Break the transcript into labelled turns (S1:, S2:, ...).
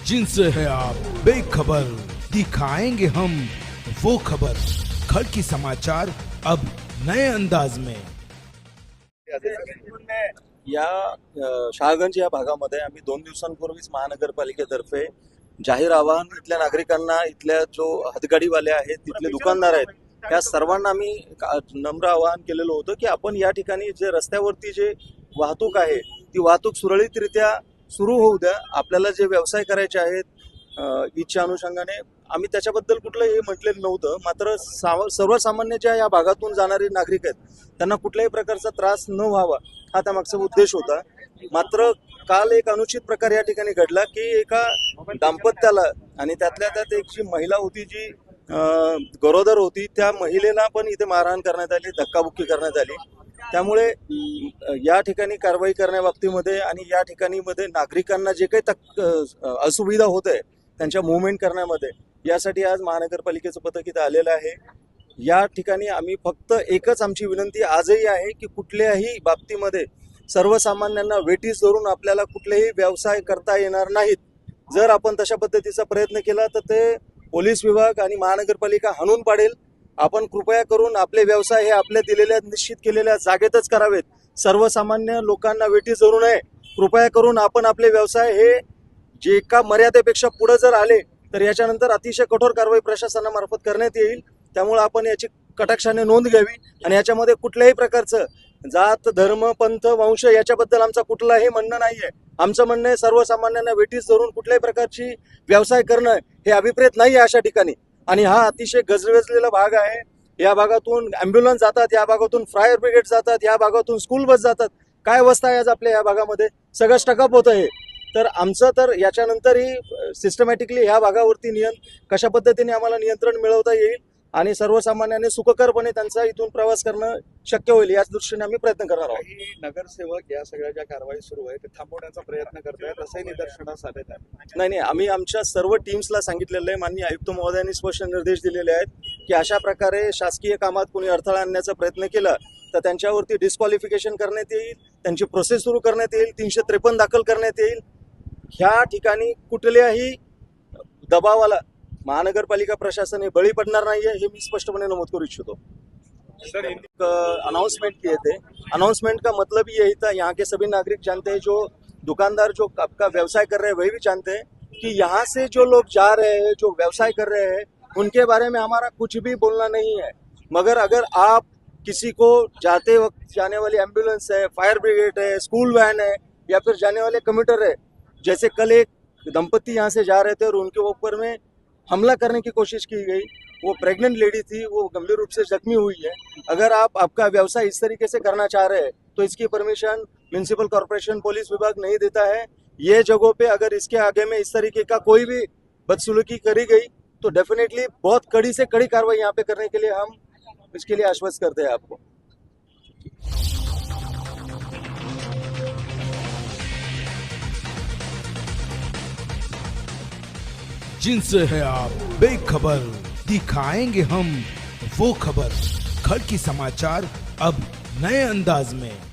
S1: जिनसे है आप बेखबर, दिखाएंगे हम वो खबर। खड़की समाचार अब नए अंदाज में।
S2: या शहागंज या भागामध्ये आम्ही 2 दिवसांपूर्वीच महानगरपालिकेतर्फे जाहीर आवाहन इथल्या नागरिकांना, इथल्या जो हातगाडीवाले आहेत, तिथले दुकानदार आहेत, त्या सर्वांना आम्ही नम्र आवाहन केलेलं होतं की आपण या ठिकाणी जे रस्त्यावरती जे वाहतूक आहे ती वाहतूक सुरळीतरित्या सुरू होऊ द्या। आपल्याला जे व्यवसाय करायचे आहेत ईदच्या अनुषंगाने आम्ही त्याच्याबद्दल कुठलंही म्हटलेलं नव्हतं, मात्र सर्वसामान्य ज्या या भागातून जाणारे नागरिक आहेत त्यांना कुठल्याही प्रकारचा त्रास न व्हावा हा त्यामागचा उद्देश होता। मात्र काल एक अनुचित प्रकार या ठिकाणी घडला की एका दाम्पत्याला आणि त्यातल्या त्यात एक जी महिला होती, जी गरोदर होती, त्या महिलेला पण इथे मारहाण करण्यात आली, धक्काबुक्की करण्यात आली। त्यामुळे या ठिकाणी कारवाई करण्याबाबतीमध्ये आणि या ठिकाणी मध्ये नागरिकांना जे काही असुविधा होत आहे त्यांच्या मुवमेंट करण्यामध्ये, यासाठी आज महानगरपालिकेचं पथक इथं आलेलं आहे। या ठिकाणी आम्ही फक्त एकच आमची विनंती आजही आहे की कुठल्याही बाबतीमध्ये सर्वसामान्यांना वेठीस धरून आपल्याला कुठलेही व्यवसाय करता येणार नाहीत। जर आपण तशा पद्धतीचा प्रयत्न केला तर ते पोलीस विभाग आणि महानगरपालिका हाणून पाडेल। आपण कृपया करून आपले व्यवसाय हे आपल्या दिलेल्या निश्चित केलेल्या जागेतच करावेत। सर्वसामान्य लोकांना वेठीस धरू नये। कृपया करून आपण आपले व्यवसाय हे जे एका मर्यादेपेक्षा पुढे जर आले तर याच्यानंतर अतिशय कठोर कारवाई प्रशासनामार्फत करण्यात येईल। त्यामुळे आपण याची कटाक्षाने नोंद घ्यावी आणि याच्यामध्ये कुठल्याही प्रकारचं जात, धर्म, पंथ, वंश याच्याबद्दल आमचा कुठलाही म्हणणं नाहीये। आमचं म्हणणं आहे सर्वसामान्यांना वेठीस धरून कुठल्याही प्रकारची व्यवसाय करणं हे अभिप्रेत नाही आहे अशा ठिकाणी। आणि हा अतिशय गजबजलेला भाग आहे। या भागातून ॲम्ब्युलन्स जातात, या भागातून फायर ब्रिगेड जातात, या भागातून स्कूल बस जातात। काय अवस्था आहे आज आपल्या या भागामध्ये? सगळं स्टकअप होत आहे। तर आमचं तर याच्यानंतरही सिस्टमॅटिकली ह्या भागावरती कशा पद्धतीने आम्हाला नियंत्रण मिळवता येईल आणि सर्वसामान्यांनी सुखकरपणे त्यांचा इथून प्रवास करणं शक्य होईल याच दृष्टीने आम्ही प्रयत्न करणार आहोत।
S3: काही नगरसेवक या सगळ्या ज्या कारवाई सुरू आहे ते थांबवण्याचा प्रयत्न करतायत असंही निदर्शनास आलेलं आहे।
S2: नाही, आम्ही आमच्या सर्व टीम्सला सांगितलेलं आहे, माननीय आयुक्त महोदयांनी स्पष्ट निर्देश दिलेले आहेत की अशा प्रकारे शासकीय कामात कोणी अडथळा आणण्याचा प्रयत्न केला तर त्यांच्यावरती डिस्क्वालिफिकेशन करण्यात येईल, त्यांची प्रोसेस सुरू करण्यात येईल, 353 दाखल करण्यात येईल। ह्या ठिकाणी कुठल्याही दबावाला महानगरपालिका प्रशासन हे बळी पड़णार नहीं है, ये मैं स्पष्टपणे नमूद करू इच्छितो। सर, एक अनाउंसमेंट किए थे। अनाउंसमेंट का मतलब यही था, यहाँ के सभी नागरिक जानते हैं, जो दुकानदार जो आपका व्यवसाय कर रहे हैं वही भी जानते हैं कि यहाँ से जो लोग जा रहे हैं, जो व्यवसाय कर रहे हैं, उनके बारे में हमारा कुछ भी बोलना नहीं है। मगर अगर आप किसी को जाते वक्त जाने वाली एम्बुलेंस है, फायर ब्रिगेड है, स्कूल वैन है या फिर जाने वाले कम्यूटर है, जैसे कल एक दंपति यहाँ से जा रहे थे और उनके ऊपर में हमला करने की कोशिश की गई, वो प्रेग्नेंट लेडी थी, वो गंभीर रूप से जख्मी हुई है। अगर आप आपका व्यवसाय इस तरीके से करना चाह रहे हैं तो इसकी परमिशन म्युनिसिपल कॉर्पोरेशन, पुलिस विभाग नहीं देता है। ये जगहों पे अगर इसके आगे में इस तरीके का कोई भी बदसलूकी करी गई तो डेफिनेटली बहुत कड़ी से कड़ी कार्रवाई यहाँ पे करने के लिए हम इसके लिए आश्वस्त करते हैं आपको।
S1: जिनसे है आप बेखबर, दिखाएंगे हम वो खबर। खड़की समाचार अब नए अंदाज में।